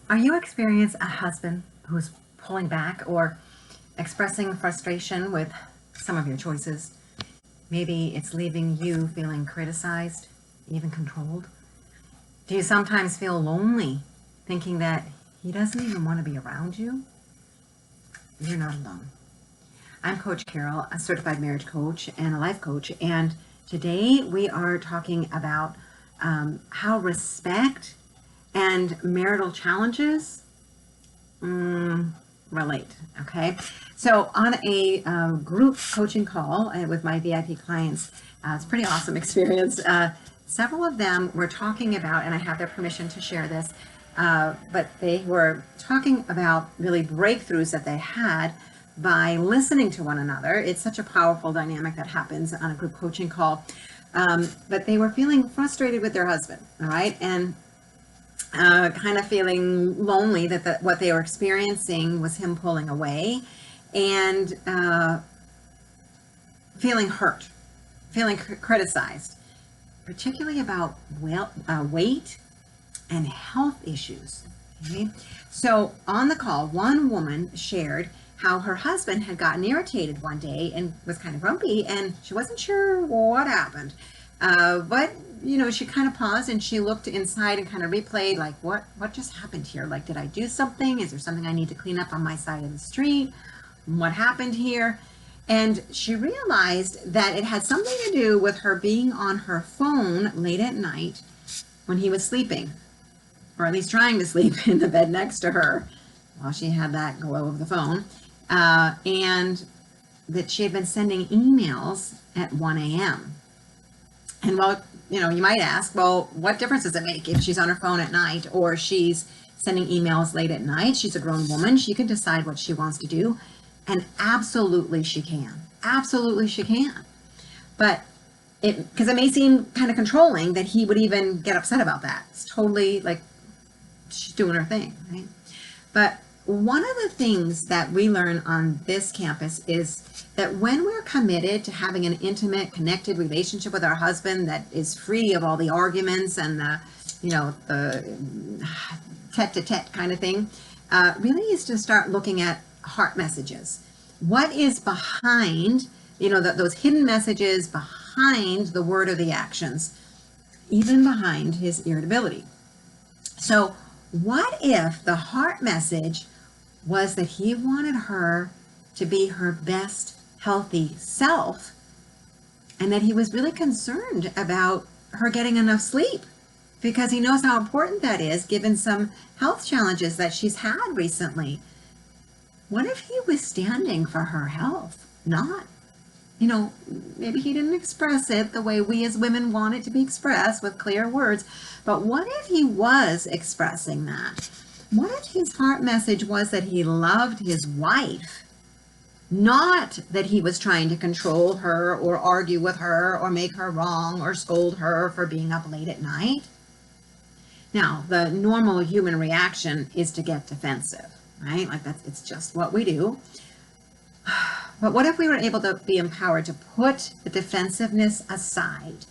Are you experiencing a husband who's pulling back or expressing frustration with some of your choices? Maybe it's leaving you feeling criticized, even controlled. Do you sometimes feel lonely, thinking that he doesn't even want to be around you? You're not alone. I'm Coach Carol, a certified marriage coach and a life coach, and today we are talking about how respect and marital challenges relate. Okay, so on a group coaching call with my VIP clients, it's a pretty awesome experience. Several of them were talking about, and I have their permission to share this, but they were talking about really breakthroughs that they had by listening to one another. It's such a powerful dynamic that happens on a group coaching call. But they were feeling frustrated with their husband, all right, and kind of feeling lonely that what they were experiencing was him pulling away, and feeling hurt, feeling criticized, particularly about weight and health issues. Okay? So on the call, one woman shared how her husband had gotten irritated one day and was kind of grumpy, and she wasn't sure what happened. But she kind of paused and she looked inside and kind of replayed, like, what just happened here? Like, did I do something? Is there something I need to clean up on my side of the street? What happened here? And she realized that it had something to do with her being on her phone late at night when he was sleeping, or at least trying to sleep in the bed next to her while she had that glow of the phone, and that she had been sending emails at 1 a.m. And well, you might ask, well, what difference does it make if she's on her phone at night or she's sending emails late at night? She's a grown woman. She can decide what she wants to do. And absolutely she can. Absolutely she can. But because it may seem kind of controlling that he would even get upset about that. It's totally like she's doing her thing, right? But one of the things that we learn on this campus is that when we're committed to having an intimate, connected relationship with our husband that is free of all the arguments and the tete-to-tete kind of thing, really is to start looking at heart messages. What is behind, those hidden messages behind the word or the actions, even behind his irritability. So what if the heart message was that he wanted her to be her best healthy self, and that he was really concerned about her getting enough sleep because he knows how important that is given some health challenges that she's had recently? What if he was standing for her health? Not, maybe he didn't express it the way we as women want it to be expressed with clear words, but what if he was expressing that? What if his heart message was that he loved his wife, not that he was trying to control her or argue with her or make her wrong or scold her for being up late at night? Now, the normal human reaction is to get defensive, right? Like it's just what we do. But what if we were able to be empowered to put the defensiveness aside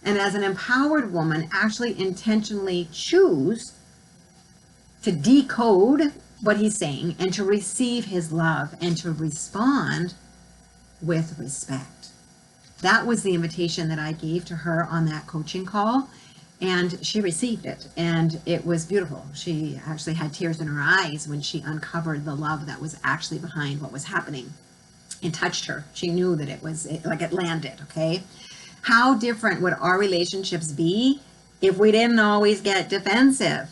and as an empowered woman actually intentionally choose to decode what he's saying and to receive his love and to respond with respect? That was the invitation that I gave to her on that coaching call, and she received it, and it was beautiful. She actually had tears in her eyes when she uncovered the love that was actually behind what was happening. It touched her. She knew that it landed, okay? How different would our relationships be if we didn't always get defensive,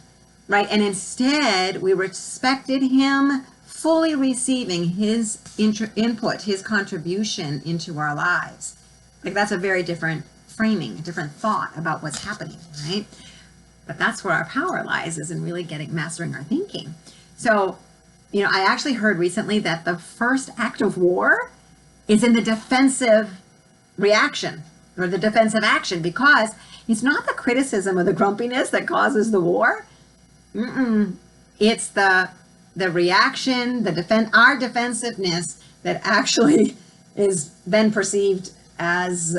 right? And instead, we respected him fully receiving his input, his contribution into our lives. Like, that's a very different framing, a different thought about what's happening, right? But that's where our power lies, is in really mastering our thinking. So, I actually heard recently that the first act of war is in the defensive reaction or the defensive action, because it's not the criticism or the grumpiness that causes the war. It's the reaction, our defensiveness that actually is then perceived as,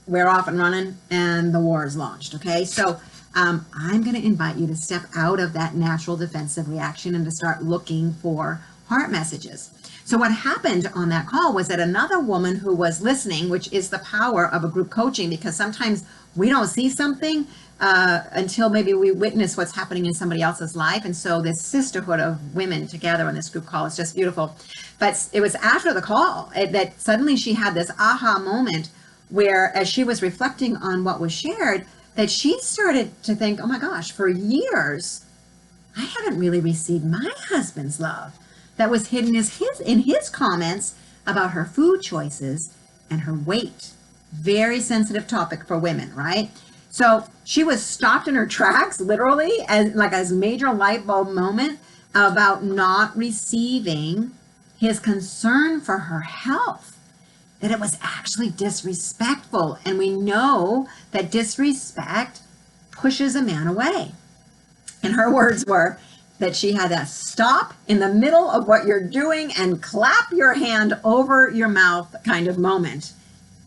we're off and running and the war is launched. Okay. So I'm going to invite you to step out of that natural defensive reaction and to start looking for heart messages. So what happened on that call was that another woman who was listening, which is the power of a group coaching, because sometimes we don't see something until maybe we witness what's happening in somebody else's life. And so this sisterhood of women together on this group call is just beautiful. But it was after the call that suddenly she had this aha moment where, as she was reflecting on what was shared, that she started to think, oh my gosh, for years, I haven't really received my husband's love that was hidden in his comments about her food choices and her weight. Very sensitive topic for women, right? So she was stopped in her tracks, literally, as major light bulb moment about not receiving his concern for her health, that it was actually disrespectful. And we know that disrespect pushes a man away. And her words were that she had to stop in the middle of what you're doing and clap your hand over your mouth kind of moment.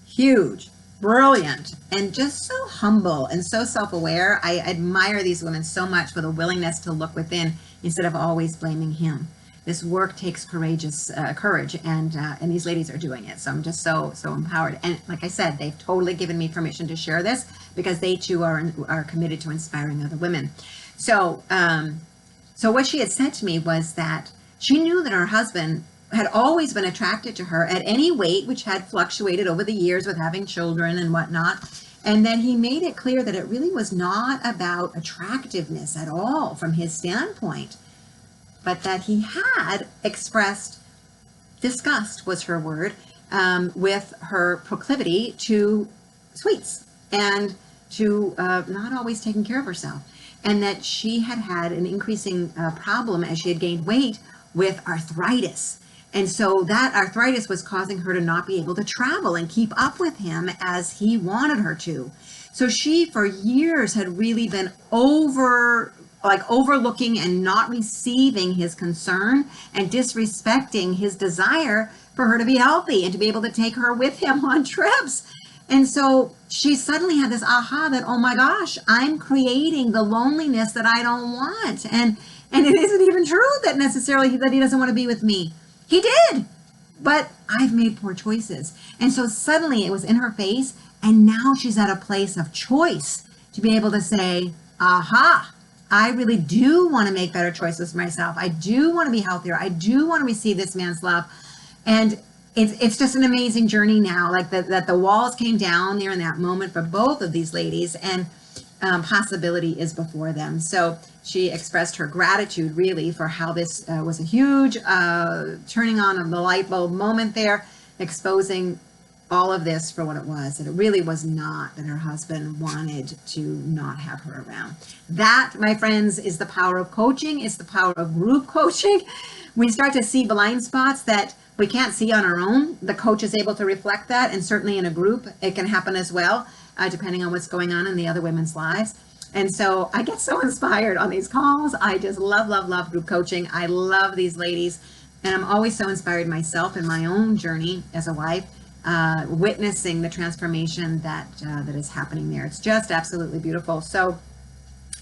Huge, brilliant, and just so humble and so self-aware. I admire these women so much for the willingness to look within instead of always blaming him. This work takes courage, and these ladies are doing it. So I'm just so empowered. And like I said, they've totally given me permission to share this because they too are committed to inspiring other women. So what she had said to me was that she knew that her husband had always been attracted to her at any weight, which had fluctuated over the years with having children and whatnot. And then he made it clear that it really was not about attractiveness at all from his standpoint, but that he had expressed disgust, was her word, with her proclivity to sweets and to not always taking care of herself. And that she had an increasing problem as she had gained weight with arthritis. And so that arthritis was causing her to not be able to travel and keep up with him as he wanted her to. So she, for years, had really been overlooking and not receiving his concern and disrespecting his desire for her to be healthy and to be able to take her with him on trips. And so she suddenly had this aha that, oh my gosh, I'm creating the loneliness that I don't want. And it isn't even true that necessarily that he doesn't want to be with me. He did, but I've made poor choices. And so suddenly it was in her face, and now she's at a place of choice to be able to say, aha, I really do want to make better choices for myself. I do want to be healthier. I do want to receive this man's love. And it's just an amazing journey now, like that the walls came down there in that moment for both of these ladies, and possibility is before them. So she expressed her gratitude really for how this was a huge turning on of the light bulb moment there, exposing all of this for what it was, that it really was not that her husband wanted to not have her around. That, my friends, is the power of coaching. It's the power of group coaching. We start to see blind spots that we can't see on our own. The coach is able to reflect that, and certainly in a group, it can happen as well, depending on what's going on in the other women's lives. And so I get so inspired on these calls. I just love group coaching. I love these ladies, and I'm always so inspired myself in my own journey as a wife, witnessing the transformation that is happening there. It's just absolutely beautiful. So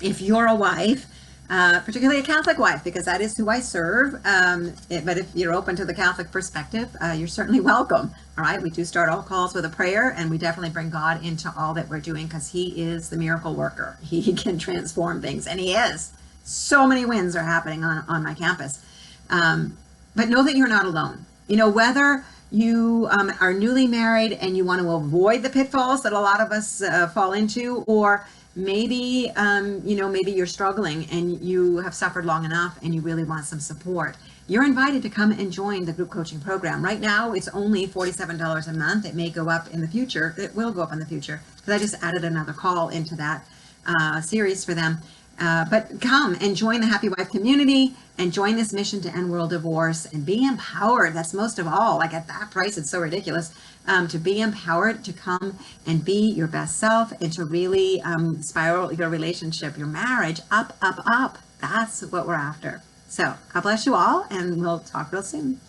if you're a wife, particularly a Catholic wife, because that is who I serve. But if you're open to the Catholic perspective, you're certainly welcome. All right. We do start all calls with a prayer, and we definitely bring God into all that we're doing because he is the miracle worker. He can transform things, and he is. So many wins are happening on my campus. But know that you're not alone. You know, whether you are newly married and you want to avoid the pitfalls that a lot of us fall into, or maybe, maybe you're struggling and you have suffered long enough and you really want some support. You're invited to come and join the group coaching program. Right now, it's only $47 a month. It may go up in the future. It will go up in the future because I just added another call into that series for them. But come and join the Happy Wife community and join this mission to end world divorce and be empowered. That's most of all. Like at that price, it's so ridiculous. To be empowered to come and be your best self and to really spiral your relationship, your marriage up, up, up. That's what we're after. So God bless you all, and we'll talk real soon.